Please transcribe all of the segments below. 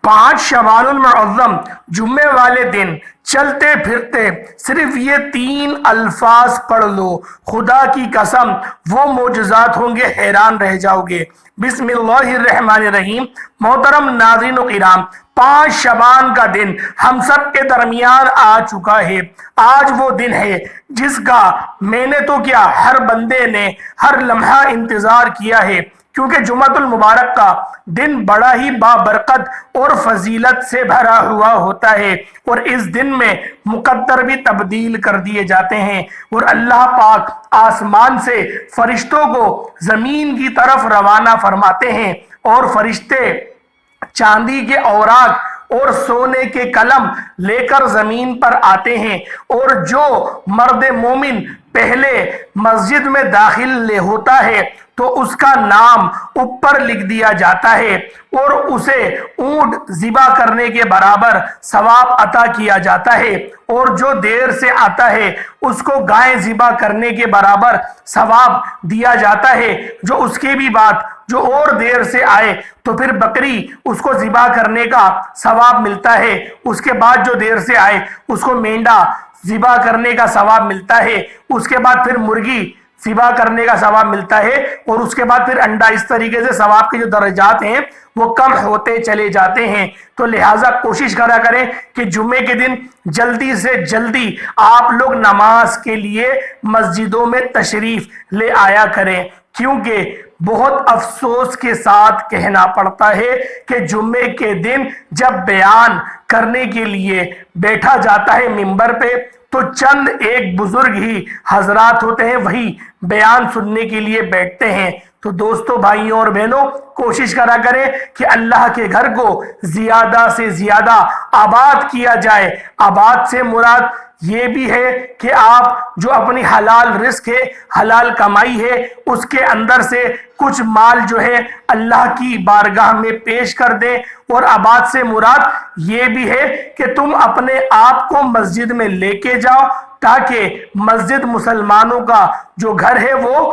5 شعبان المعظم جمعے والے دن چلتے پھرتے صرف یہ 3 الفاظ پڑھ لو، خدا کی قسم وہ معجزات ہوں گے، حیران رہ جاؤ گے۔ بسم اللہ الرحمن الرحیم۔ محترم ناظرین و کرام، 5 شعبان کا دن ہم سب کے درمیان آ چکا ہے۔ آج وہ دن ہے جس کا میں نے تو کیا، ہر بندے نے ہر لمحہ انتظار کیا ہے، کیونکہ جمعۃ المبارک کا دن بڑا ہی بابرکت اور فضیلت سے بھرا ہوا ہوتا ہے، اور اس دن میں مقدر بھی تبدیل کر دیے جاتے ہیں، اور اللہ پاک آسمان سے فرشتوں کو زمین کی طرف روانہ فرماتے ہیں، اور فرشتے چاندی کے اوراق اور سونے کے قلم لے کر زمین پر آتے ہیں، اور جو مرد مومن پہلے مسجد میں داخل ہوتا ہے تو اس کا نام اوپر لکھ دیا جاتا ہے، اور اسے اونٹ ذبح کرنے کے برابر ثواب عطا کیا جاتا ہے، اور جو دیر سے آتا ہے اس کو گائے ذبح کرنے کے برابر ثواب دیا جاتا ہے، جو اس کے بھی بعد جو اور دیر سے آئے تو پھر بکری اس کو ذبح کرنے کا ثواب ملتا ہے، اس کے بعد جو دیر سے آئے اس کو مینڈا ذبح کرنے کا ثواب ملتا ہے، اس کے بعد پھر مرغی ذبح کرنے کا ثواب ملتا ہے، اور اس کے بعد پھر انڈا۔ اس طریقے سے ثواب کے جو درجات ہیں وہ کم ہوتے چلے جاتے ہیں۔ تو لہٰذا کوشش کرا کریں کہ جمعے کے دن جلدی سے جلدی آپ لوگ نماز کے لیے مسجدوں میں تشریف لے آیا کریں، کیونکہ بہت افسوس کے ساتھ کہنا پڑتا ہے کہ جمعے کے دن جب بیان کرنے کے لیے بیٹھا جاتا ہے ممبر پہ تو چند ایک بزرگ ہی حضرات ہوتے ہیں، وہی بیان سننے کے لیے بیٹھتے ہیں۔ تو دوستو، بھائیوں اور بہنوں، کوشش کرا کریں کہ اللہ کے گھر کو زیادہ سے زیادہ آباد کیا جائے۔ آباد سے مراد یہ بھی ہے کہ آپ جو اپنی حلال رزق ہے، حلال کمائی ہے، اس کے اندر سے کچھ مال جو ہے اللہ کی بارگاہ میں پیش کر دیں، اور آباد سے مراد یہ بھی ہے کہ تم اپنے آپ کو مسجد میں لے کے جاؤ، تاکہ مسجد مسلمانوں کا جو گھر ہے وہ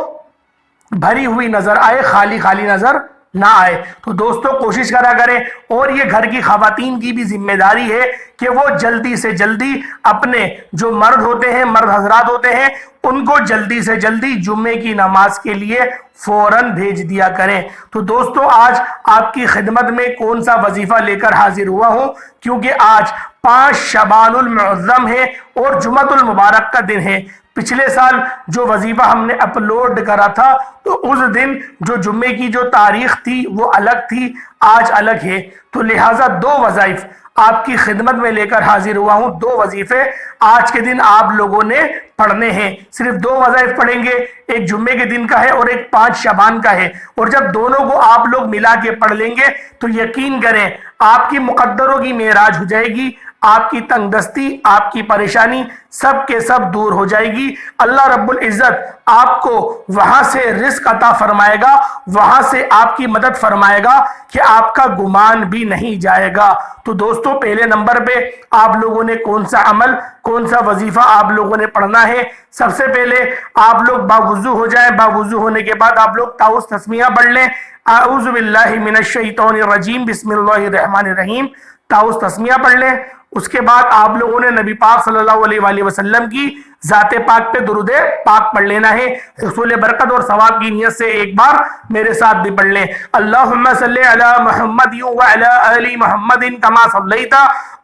بھری ہوئی نظر آئے، خالی خالی نظر نہ آئے۔ تو دوستو کوشش کرا کریں، اور یہ گھر کی خواتین کی بھی ذمہ داری ہے کہ وہ جلدی سے جلدی اپنے جو مرد ہوتے ہیں، مرد حضرات ہوتے ہیں، ان کو جلدی سے جلدی جمعے کی نماز کے لیے فوراً بھیج دیا کریں۔ تو دوستو، آج آپ کی خدمت میں کون سا وظیفہ لے کر حاضر ہوا ہوں، کیونکہ آج 5 شعبان المعظم ہے اور جمعۃ المبارک کا دن ہے۔ پچھلے سال جو وظیفہ ہم نے اپلوڈ کرا تھا تو اس دن جو جمعے کی جو تاریخ تھی وہ الگ تھی، آج الگ ہے، تو لہٰذا 2 وظائف آپ کی خدمت میں لے کر حاضر ہوا ہوں۔ 2 وظیفے آج کے دن آپ لوگوں نے پڑھنے ہیں، صرف 2 وظائف پڑھیں گے، ایک جمعے کے دن کا ہے اور ایک 5 شعبان کا ہے، اور جب دونوں کو آپ لوگ ملا کے پڑھ لیں گے تو یقین کریں آپ کی مقدروں کی معراج ہو جائے گی، آپ کی تنگ دستی، آپ کی پریشانی سب کے سب دور ہو جائے گی۔ اللہ رب العزت آپ کو وہاں سے رزق عطا فرمائے گا، وہاں سے آپ کی مدد فرمائے گا کہ آپ کا گمان بھی نہیں جائے گا۔ تو دوستو، پہلے نمبر پہ آپ لوگوں نے کون سا عمل، کون سا وظیفہ آپ لوگوں نے پڑھنا ہے؟ سب سے پہلے آپ لوگ باوضو ہو جائیں، باوضو ہونے کے بعد آپ لوگ تعوذ تسمیہ پڑھ لیں۔ اعوذ باللہ من الشیطان الرجیم، بسم اللہ الرحمن الرحیم، تعوذ تسمیہ پڑھ لیں۔ اس کے بعد آپ لوگوں نے نبی پاک صلی اللہ علیہ وآلہ وسلم کی ذات پاک پہ درود پاک پڑھ لینا ہے۔ حصول برکت اور ثواب کی نیت سے ایک بار میرے ساتھ بھی پڑھ لیں۔ اللہم صلی علی محمد وعلی آل محمد کما صلیت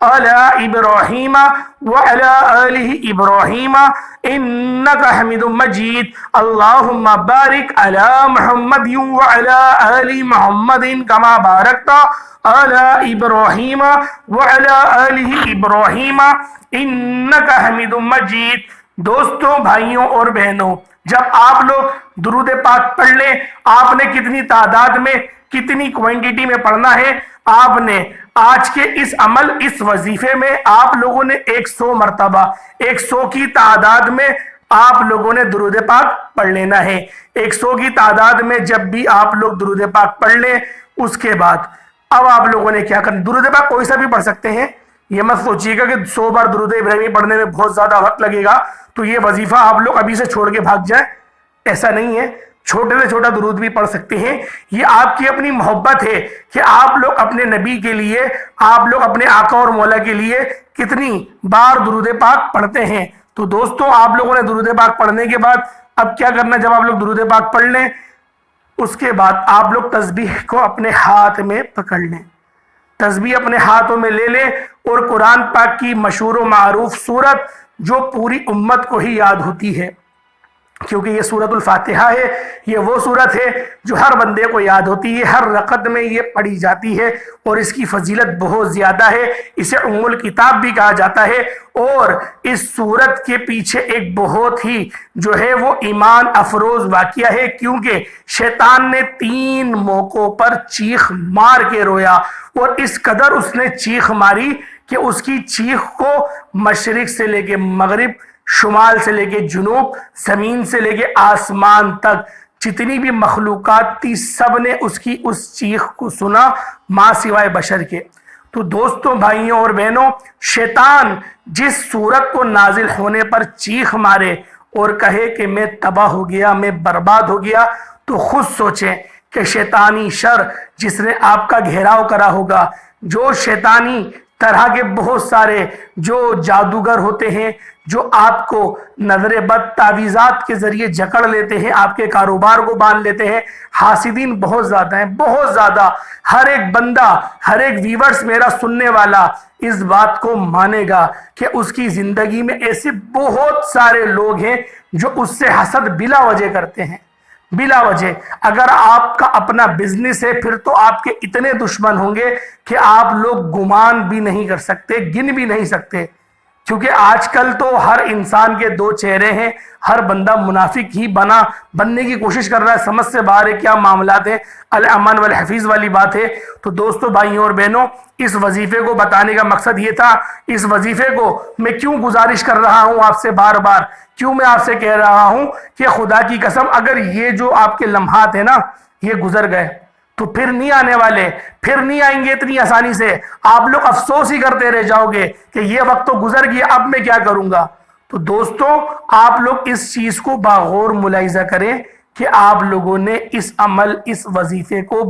علی ابراہیم وعلی آل ابراہیم انک حمید مجید۔ اللہم بارک علی محمد وعلی آل محمد کما بارکت علی ابراہیم وعلی آل ابراہیم انک حمید مجید۔ دوستوں، بھائیوں اور بہنوں، جب آپ لوگ درود پاک پڑھ لیں، آپ نے کتنی تعداد میں، کتنی کوانٹٹی میں پڑھنا ہے؟ آپ نے آج کے اس عمل، اس وظیفے میں آپ لوگوں نے 100 مرتبہ، 100 کی تعداد میں آپ لوگوں نے درود پاک پڑھ لینا ہے۔ 100 کی تعداد میں جب بھی آپ لوگ درود پاک پڑھ لیں، اس کے بعد اب آپ لوگوں نے کیا کرنا؟ درود پاک کوئی سا بھی پڑھ سکتے ہیں، یہ مت سوچیے گا کہ 100 بار درود ابراہیمی پڑھنے میں بہت زیادہ وقت لگے گا تو یہ وظیفہ آپ لوگ ابھی سے چھوڑ کے بھاگ جائیں، ایسا نہیں ہے۔ چھوٹے سے چھوٹا درود بھی پڑھ سکتے ہیں. یہ آپ کی اپنی محبت ہے کہ آپ لوگ اپنے نبی کے لیے، آپ لوگ اپنے آقا اور مولا کے لیے کتنی بار درود پاک پڑھتے ہیں. تو دوستوں، آپ لوگوں نے درود پاک پڑھنے کے بعد اب کیا کرنا؟ جب آپ لوگ درود پاک پڑھ لیں اس کے بعد آپ لوگ تسبیح کو اپنے ہاتھ میں پکڑ لیں، تسبیح اپنے ہاتھوں میں لے لیں، اور قرآن پاک کی مشہور و معروف سورت جو پوری امت کو ہی یاد ہوتی ہے، کیونکہ یہ سورت الفاتحہ ہے، یہ وہ سورت ہے جو ہر بندے کو یاد ہوتی ہے، ہر رکعت میں یہ پڑھی جاتی ہے، اور اس کی فضیلت بہت زیادہ ہے. اسے ام الکتاب بھی کہا جاتا ہے. اور اس سورت کے پیچھے ایک بہت ہی جو ہے وہ ایمان افروز واقعہ ہے، کیونکہ شیطان نے 3 موقعوں پر چیخ مار کے رویا، اور اس قدر اس نے چیخ ماری کہ اس کی چیخ کو مشرق سے لے کے مغرب، شمال سے لے کے جنوب، زمین سے لے کے آسمان تک جتنی بھی مخلوقات تھی سب نے اس کی اس چیخ کو سنا، ماں سوائے بشر کے. تو دوستوں، بھائیوں اور بہنوں، شیطان جس صورت کو نازل ہونے پر چیخ مارے اور کہے کہ میں تباہ ہو گیا، میں برباد ہو گیا، تو خود سوچیں کہ شیطانی شر جس نے آپ کا گھیراؤ کرا ہوگا، جو شیطانی طرح کے بہت سارے جو جادوگر ہوتے ہیں جو آپ کو نظر بد تعویذات کے ذریعے جکڑ لیتے ہیں، آپ کے کاروبار کو باندھ لیتے ہیں. حاسدین بہت زیادہ ہیں، بہت زیادہ. ہر ایک بندہ، ہر ایک ویورز میرا سننے والا اس بات کو مانے گا کہ اس کی زندگی میں ایسے بہت سارے لوگ ہیں جو اس سے حسد بلا وجہ کرتے ہیں، بلا وجہ. اگر آپ کا اپنا بزنس ہے پھر تو آپ کے اتنے دشمن ہوں گے کہ آپ لوگ گمان بھی نہیں کر سکتے، گن بھی نہیں سکتے. کیونکہ آج کل تو ہر انسان کے 2 چہرے ہیں، ہر بندہ منافق ہی بننے کی کوشش کر رہا ہے. سمجھ سے باہر ہے کیا معاملات ہیں، الامان والحفیظ والی بات ہے. تو دوستو، بھائیوں اور بہنوں، اس وظیفے کو بتانے کا مقصد یہ تھا. اس وظیفے کو میں کیوں گزارش کر رہا ہوں آپ سے بار بار، کیوں میں آپ سے کہہ رہا ہوں کہ خدا کی قسم اگر یہ جو آپ کے لمحات ہیں نا یہ گزر گئے تو پھر نہیں آنے والے، پھر نہیں آئیں گے اتنی آسانی سے. آپ لوگ افسوس ہی کرتے رہ جاؤ گے کہ یہ وقت تو گزر گیا، اب میں کیا کروں گا. تو دوستوں، آپ لوگ اس چیز کو باغور ملاحظہ کریں کہ آپ لوگوں نے اس عمل، اس وظیفے کو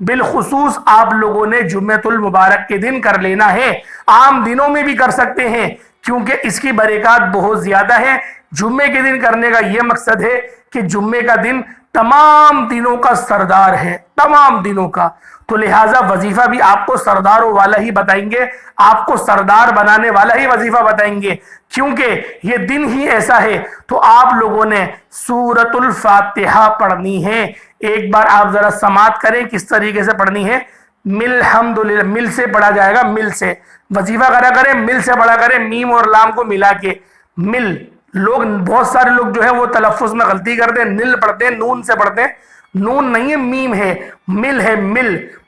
بالخصوص آپ لوگوں نے جمعۃ المبارک کے دن کر لینا ہے. عام دنوں میں بھی کر سکتے ہیں کیونکہ اس کی برکات بہت زیادہ ہے. جمعے کے دن کرنے کا یہ مقصد ہے کہ جمعے کا دن تمام دنوں کا سردار ہے، تمام دنوں کا. تو لہٰذا وظیفہ بھی آپ کو سرداروں والا ہی بتائیں گے، آپ کو سردار بنانے والا ہی وظیفہ بتائیں گے، کیونکہ یہ دن ہی ایسا ہے. تو آپ لوگوں نے سورۃ الفاتحہ پڑھنی ہے. ایک بار آپ ذرا سماعت کریں کس طریقے سے پڑھنی ہے. الحمدللہ، مل سے پڑھا جائے گا، مل سے وظیفہ کرا کریں، مل سے پڑھا کریں، میم اور لام کو ملا کے مل. بہت سارے لوگ جو ہیں وہ تلفظ میں غلطی کرتے ہیں، نل پڑھتے ہیں، نون سے پڑھتے ہیں. نون نہیں ہے، میم ہے، مل ہے.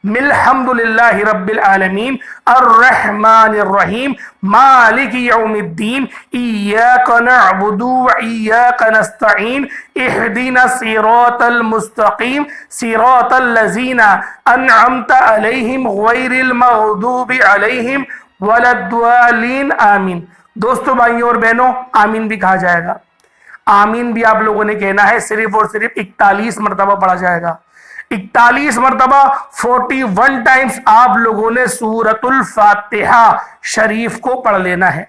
مل الحمدللہ رب العالمین الرحمن الرحیم مالک یوم الدین ایاک نعبد و ایاک نستعین اہدنا الصراط المستقیم صراط الذین انعمت علیہم غیر المغضوب علیہم ولا الضالین آمین. دوستو، بھائیوں اور بہنوں، آمین بھی کہا جائے گا. آمین بھی آپ لوگوں نے کہنا ہے، صرف اور صرف 41 مرتبہ پڑھا جائے گا. 41 مرتبہ 41 ٹائمز آپ لوگوں نے سورۃ الفاتحہ شریف کو پڑھ لینا ہے.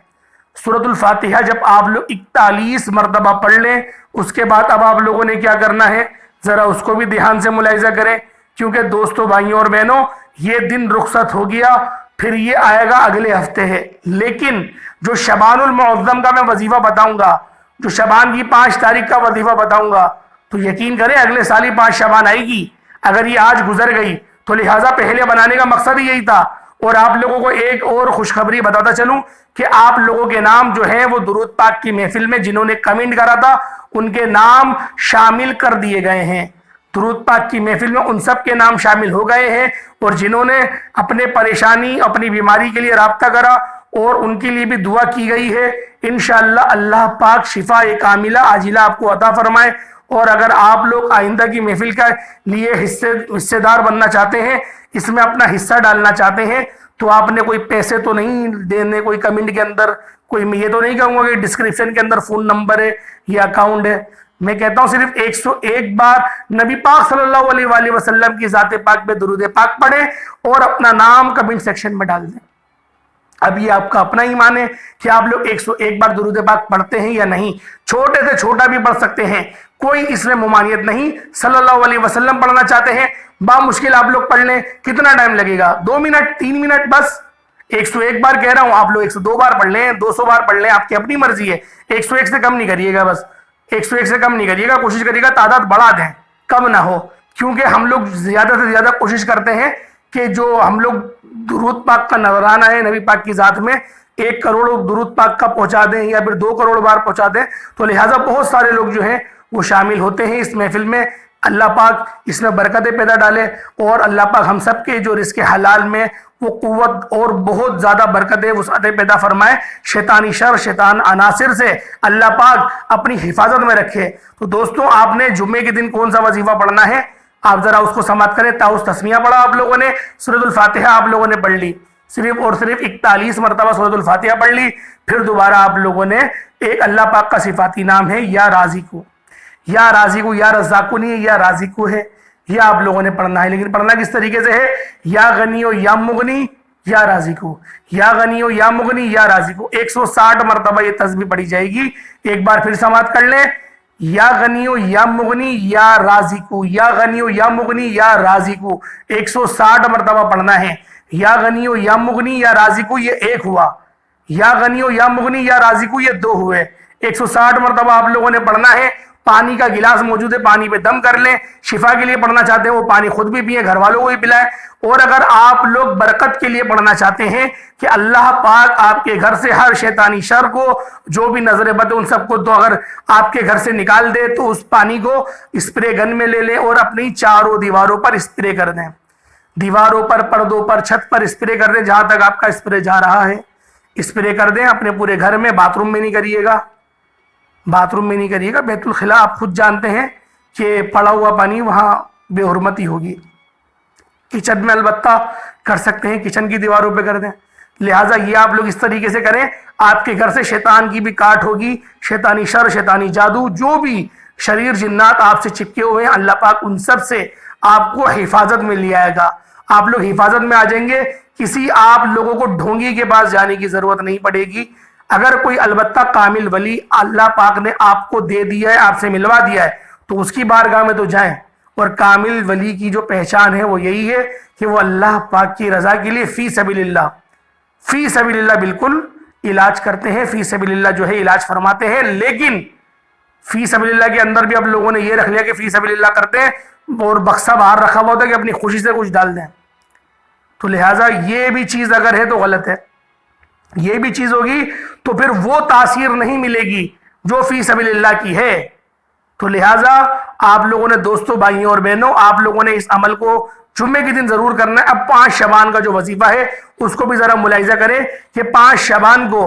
سورۃ الفاتحہ جب آپ لوگ 41 مرتبہ پڑھ لیں اس کے بعد اب آپ لوگوں نے کیا کرنا ہے ذرا اس کو بھی دھیان سے ملاحظہ کریں. کیونکہ دوستو، بھائیوں اور بہنوں، یہ دن رخصت ہو گیا، پھر یہ آئے گا اگلے ہفتے ہے. لیکن جو شعبان المعظم کا میں وظیفہ بتاؤں گا، جو شعبان کی 5 تاریخ کا وظیفہ بتاؤں گا، تو یقین کریں اگلے سال ہی 5 شعبان آئے گی. اگر یہ آج گزر گئی تو لہٰذا پہلے بنانے کا مقصد ہی یہی تھا. اور آپ لوگوں کو ایک اور خوشخبری بتاتا چلوں کہ آپ لوگوں کے نام جو ہیں وہ درود پاک کی محفل میں جنہوں نے کمنٹ کرا تھا ان کے نام شامل کر دیے گئے ہیں. درود پاک کی محفل میں ان سب کے نام شامل ہو گئے ہیں، اور جنہوں نے اپنے پریشانی، اپنی بیماری کے لیے رابطہ کرا اور ان کے لیے بھی دعا کی گئی ہے. انشاءاللہ اللہ پاک شفا کاملہ عاجلہ آپ کو عطا فرمائے. اور اگر آپ لوگ آئندہ کی محفل کا لیے حصے دار بننا چاہتے ہیں، اس میں اپنا حصہ ڈالنا چاہتے ہیں، تو آپ نے کوئی پیسے تو نہیں دینے، کوئی کمنٹ کے اندر کوئی، میں یہ تو نہیں کہوں گا کہ ڈسکرپشن کے اندر فون نمبر ہے یا اکاؤنٹ ہے. میں کہتا ہوں صرف 101 بار نبی پاک صلی اللہ علیہ وآلہ وسلم کی ذات پاک پہ درود پاک پڑھیں اور اپنا نام کمنٹ سیکشن میں ڈال دیں۔ اب یہ آپ کا اپنا ایمان ہے کہ آپ لوگ 101 بار درود پاک پڑھتے ہیں یا نہیں، چھوٹے سے چھوٹا بھی پڑھ سکتے ہیں، کوئی اس میں ممانعت نہیں۔ صلی اللہ علیہ وسلم پڑھنا چاہتے ہیں بامشکل آپ لوگ پڑھ لیں، کتنا ٹائم لگے گا؟ 2 منٹ 3 منٹ بس۔ 101 بار کہہ رہا ہوں، آپ لوگ 102 بار پڑھ لیں، 200 بار پڑھ لیں، آپ کی اپنی مرضی ہے۔ 101 سے کم نہیں کریے گا، بس 101 سے کم نہیں کریے گا، کوشش کریے گا تعداد بڑھا دیں، کم نہ ہو، کیونکہ ہم لوگ زیادہ سے زیادہ کوشش کرتے ہیں کہ جو ہم لوگ درود پاک کا نذرانہ ہے نبی پاک کی ذات میں 1 کروڑ درود پاک کا پہنچا دیں یا پھر 2 کروڑ بار پہنچا دیں، تو لہٰذا بہت سارے لوگ جو ہیں وہ شامل ہوتے ہیں اس محفل میں۔ اللہ پاک اس میں برکتیں پیدا ڈالے اور اللہ پاک ہم سب کے جو رزق حلال میں وہ قوت اور بہت زیادہ برکتیں وسعتیں پیدا فرمائے، شیطانی شر شیطان عناصر سے اللہ پاک اپنی حفاظت میں رکھے۔ تو دوستوں، آپ نے جمعے کے دن کون سا وظیفہ پڑھنا ہے آپ ذرا اس کو سماعت کریں۔ تعوذ تسمیہ پڑھا آپ لوگوں نے، سورۃ الفاتحہ آپ لوگوں نے پڑھ لی، صرف اور صرف 41 مرتبہ سورۃ الفاتحہ پڑھ لی، پھر دوبارہ آپ لوگوں نے ایک اللہ پاک کا صفاتی نام ہے یا رازقو، یا رازقو، یا رزاقو نہیں ہے، یا رازقو ہے، یہ آپ لوگوں نے پڑھنا ہے۔ لیکن پڑھنا کس طریقے سے ہے؟ یا غنی و یا مغنی یا رازقو، یا غنی و یا مغنی یا رازقو، 160 مرتبہ یہ تسبیح پڑھی جائے گی۔ ایک بار پھر سماعت کر لیں، یا غنی و یا مغنی یا رازقو، یا غنی و یا مغنی یا رازقو، 160 مرتبہ پڑھنا ہے۔ یا غنی و یا مغنی یا رازقو یہ 1 ہوا، یا غنی و یا مغنی یا رازقو یہ 2 ہوئے، 160 مرتبہ آپ لوگوں نے پڑھنا ہے۔ پانی کا گلاس موجود ہے، پانی پہ دم کر لیں، شفا کے لیے پڑھنا چاہتے ہیں وہ پانی خود بھی پئیں، گھر والوں کو بھی پلائیں، اور اگر آپ لوگ برکت کے لیے پڑھنا چاہتے ہیں کہ اللہ پاک آپ کے گھر سے ہر شیطانی شر کو، جو بھی نظر بد ان سب کو تو اگر آپ کے گھر سے نکال دے، تو اس پانی کو اسپرے گن میں لے لیں اور اپنی چاروں دیواروں پر اسپرے کر دیں، دیواروں پر، پردوں پر، چھت پر اسپرے کر دیں، جہاں تک آپ کا اسپرے جا رہا ہے اسپرے کر دیں اپنے پورے گھر میں۔ باتھ روم میں نہیں کریے گا، باتھ روم میں نہیں کریے گا، بیت الخلاء آپ خود جانتے ہیں کہ پڑا ہوا پانی وہاں بے حرمتی ہوگی۔ کچن میں البتہ کر سکتے ہیں، کچن کی دیواروں پہ کر دیں۔ لہٰذا یہ آپ لوگ اس طریقے سے کریں، آپ کے گھر سے شیطان کی بھی کاٹ ہوگی، شیطانی شر شیطانی جادو جو بھی شریر جنات آپ سے چپکے ہوئے ہیں، اللہ پاک ان سب سے آپ کو حفاظت میں لے آئے گا۔ آپ لوگ حفاظت میں آ جائیں گے، کسی آپ لوگوں کو ڈھونگی کے پاس جانے کی ضرورت نہیں پڑے گی۔ اگر کوئی البتہ کامل ولی اللہ پاک نے آپ کو دے دیا ہے، آپ سے ملوا دیا ہے، تو اس کی بارگاہ میں تو جائیں۔ اور کامل ولی کی جو پہچان ہے وہ یہی ہے کہ وہ اللہ پاک کی رضا کے لیے فی سبیل اللہ بالکل علاج کرتے ہیں، فی سبیل اللہ جو ہے علاج فرماتے ہیں۔ لیکن فی سبیل اللہ کے اندر بھی اب لوگوں نے یہ رکھ لیا کہ فی سبیل اللہ کرتے ہیں اور بکسا باہر رکھا ہوا ہوتا ہے کہ اپنی خوشی سے کچھ ڈال دیں، تو لہٰذا یہ بھی چیز اگر ہے تو غلط ہے۔ یہ بھی چیز ہوگی تو پھر وہ تاثیر نہیں ملے گی جو فی سبیل اللہ کی ہے۔ تو لہٰذا آپ لوگوں نے دوستوں، بھائیوں اور بہنوں، آپ لوگوں نے اس عمل کو جمعے کے دن ضرور کرنا ہے۔ اب 5 شعبان کا جو وظیفہ ہے اس کو بھی ذرا ملاحظہ کریں کہ 5 شعبان کو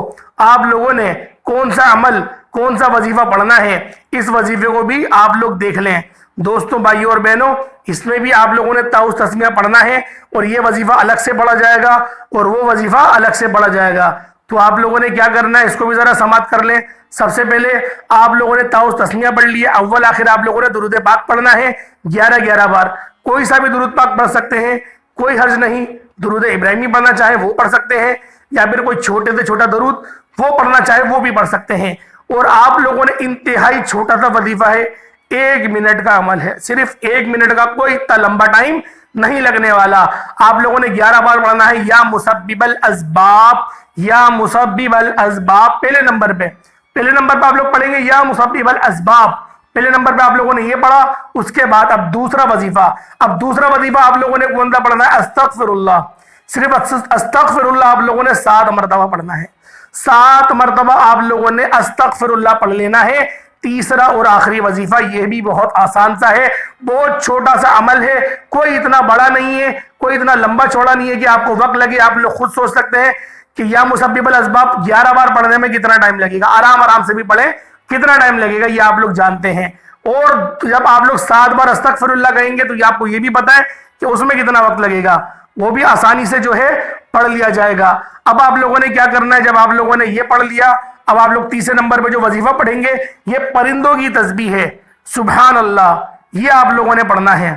آپ لوگوں نے کون سا عمل، کون سا وظیفہ پڑھنا ہے، اس وظیفے کو بھی آپ لوگ دیکھ لیں۔ دوستوں، بھائیوں اور بہنوں، اس میں بھی آپ لوگوں نے تعوذ تسمیہ پڑھنا ہے، اور یہ وظیفہ الگ سے پڑھا جائے گا اور وہ وظیفہ الگ سے پڑھا جائے گا۔ تو آپ لوگوں نے کیا کرنا ہے، اس کو بھی ذرا سماعت کر لیں۔ سب سے پہلے آپ لوگوں نے تعوذ تسمیہ پڑھ لیا، اول آخر آپ لوگوں نے درود پاک پڑھنا ہے 11 بار۔ کوئی سا بھی درود پاک پڑھ سکتے ہیں، کوئی حرج نہیں۔ درود ابراہیمی پڑھنا چاہے وہ پڑھ سکتے ہیں، یا پھر کوئی چھوٹے سے چھوٹا درود وہ پڑھنا چاہے وہ بھی پڑھ سکتے ہیں۔ اور آپ لوگوں نے انتہائی چھوٹا سا وظیفہ ہے، 1 منٹ کا عمل ہے، صرف 1 منٹ کا، کوئی اتنا لمبا ٹائم نہیں لگنے والا۔ آپ لوگوں نے 11 بار پڑھنا ہے یا مسبب الاسباب، یا مسبب الاسباب پہلے نمبر پہ آپ لوگ پڑھیں گے یا مسبب الاسباب، پہلے نمبر پہ آپ لوگوں نے یہ پڑھا۔ اس کے بعد اب دوسرا وظیفہ آپ لوگوں نے کون سا پڑھنا ہے؟ استغفر اللہ، صرف استغفر اللہ آپ لوگوں نے 7 مرتبہ پڑھنا ہے۔ 7 مرتبہ آپ لوگوں نے استغفر اللہ پڑھ لینا ہے۔ تیسرا اور آخری وظیفہ یہ بھی بہت آسان سا ہے، بہت چھوٹا سا عمل ہے، کوئی اتنا بڑا نہیں ہے، کوئی اتنا لمبا چوڑا نہیں ہے کہ آپ کو وقت لگے۔ آپ لوگ خود سوچ سکتے ہیں کہ یا مسبب الاسباب 11 بار پڑھنے میں کتنا ٹائم لگے گا، آرام سے بھی پڑھیں، کتنا ٹائم لگے گا یہ آپ لوگ جانتے ہیں۔ اور جب آپ لوگ 7 بار استغفر اللہ کہیں گے تو آپ کو یہ بھی پتا ہے کہ اس میں کتنا وقت لگے گا، وہ بھی آسانی سے جو ہے پڑھ لیا جائے گا۔ اب آپ لوگوں نے کیا کرنا ہے، جب آپ لوگوں نے یہ پڑھ لیا، اب آپ لوگ تیسرے نمبر پہ جو وظیفہ پڑھیں گے یہ پرندوں کی تسبیح ہے۔ سبحان اللہ، یہ آپ لوگوں نے پڑھنا ہے.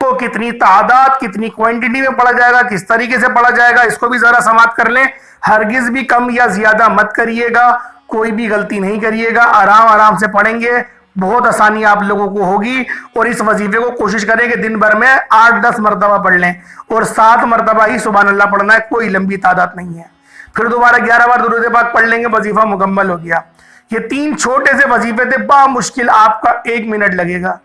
تو کتنی تعداد، کتنی کوانٹٹی میں پڑھا جائے گا، کس طریقے سے پڑھا جائے گا، اس کو بھی ذرا سماعت کر لیں. ہرگز بھی کم یا زیادہ مت کریے گا، کوئی بھی غلطی نہیں کریے گا، آرام آرام سے پڑھیں گے، بہت آسانی آپ لوگوں کو ہوگی. اور اس وظیفے کو کوشش کریں کہ دن بھر میں 8-10 مرتبہ پڑھ لیں، اور 7 مرتبہ ہی سبحان اللہ پڑھنا ہے، کوئی لمبی تعداد نہیں ہے. پھر دوبارہ 11 بار درود پاک پڑھ لیں گے، وظیفہ مکمل ہو گیا. یہ 3 چھوٹے سے وظیفے تھے، بامشکل آپ کا 1 منٹ لگے گا.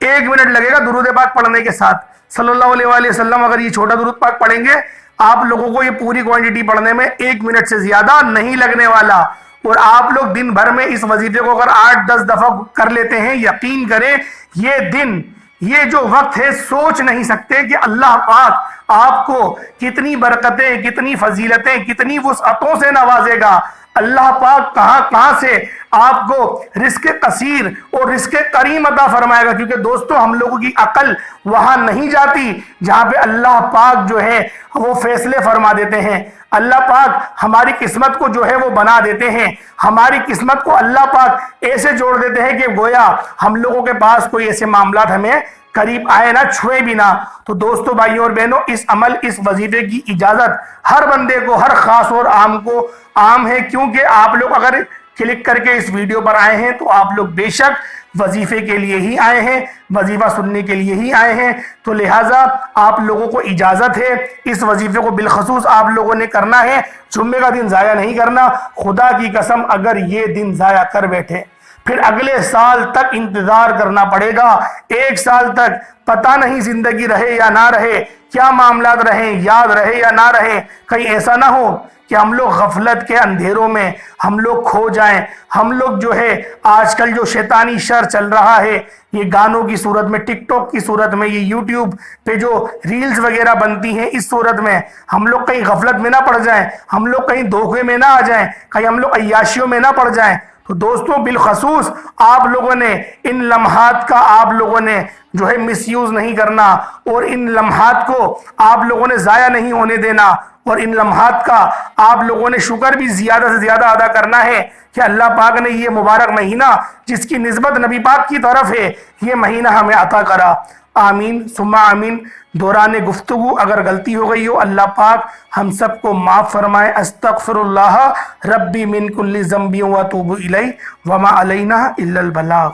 1 منٹ لگے گا درود پاک پڑھنے کے ساتھ صلی اللہ علیہ وآلہ وسلم. اگر یہ چھوٹا درود پاک پڑھیں گے آپ لوگوں کو یہ پوری کوانٹٹی پڑھنے میں 1 منٹ سے زیادہ نہیں لگنے والا. اور آپ لوگ دن بھر میں اس وظیفے کو اگر 8-10 دفعہ کر لیتے ہیں، یقین کریں یہ دن، یہ جو وقت ہے، سوچ نہیں سکتے کہ اللہ پاک آپ کو کتنی برکتیں، کتنی فضیلتیں، کتنی وسعتوں سے نوازے گا. اللہ پاک کہاں کہاں سے آپ کو رزق کثیر اور رزق کریم عطا فرمائے گا. کیونکہ دوستو ہم لوگوں کی عقل وہاں نہیں جاتی جہاں پہ اللہ پاک جو ہے وہ فیصلے فرما دیتے ہیں. اللہ پاک ہماری قسمت کو جو ہے وہ بنا دیتے ہیں. ہماری قسمت کو اللہ پاک ایسے جوڑ دیتے ہیں کہ گویا ہم لوگوں کے پاس کوئی ایسے معاملات ہمیں قریب آئے نہ، چھوئے بھی نہ. تو دوستو، بھائیوں اور بہنوں، اس عمل، اس وظیفے کی اجازت ہر بندے کو، ہر خاص اور عام کو عام ہے. کیونکہ آپ لوگ اگر کلک کر کے اس ویڈیو پر آئے ہیں تو آپ لوگ بے شک وظیفے کے لیے ہی آئے ہیں، وظیفہ سننے کے لیے ہی آئے ہیں. تو لہٰذا آپ لوگوں کو اجازت ہے، اس وظیفے کو بالخصوص آپ لوگوں نے کرنا ہے. جمعے کا دن ضائع نہیں کرنا. خدا کی قسم اگر یہ دن ضائع کر بیٹھے پھر اگلے سال تک انتظار کرنا پڑے گا. 1 سال تک پتہ نہیں زندگی رہے یا نہ رہے، کیا معاملات رہیں، یاد رہے یا نہ رہے. کہیں ایسا نہ ہو کہ ہم لوگ غفلت کے اندھیروں میں ہم لوگ کھو جائیں. ہم لوگ جو ہے آج کل جو شیطانی شر چل رہا ہے، یہ گانوں کی صورت میں، ٹک ٹاک کی صورت میں، یہ یوٹیوب پہ جو ریلز وغیرہ بنتی ہیں، اس صورت میں ہم لوگ کہیں غفلت میں نہ پڑ جائیں، ہم لوگ کہیں دھوکے میں نہ آ جائیں، کہیں ہم لوگ عیاشیوں میں نہ پڑ جائیں. تو دوستوں، بالخصوص آپ لوگوں نے ان لمحات کا آپ لوگوں نے جو ہے مس یوز نہیں کرنا، اور ان لمحات کو آپ لوگوں نے ضائع نہیں ہونے دینا، اور ان لمحات کا آپ لوگوں نے شکر بھی زیادہ سے زیادہ ادا کرنا ہے کہ اللہ پاک نے یہ مبارک مہینہ جس کی نسبت نبی پاک کی طرف ہے، یہ مہینہ ہمیں عطا کرا. آمین ثم آمین. دوران گفتگو اگر غلطی ہو گئی ہو، اللہ پاک ہم سب کو معاف فرمائے. استغفر اللہ ربی من کل ذنب و اتوب الیہ وما علینا الا البلاغ.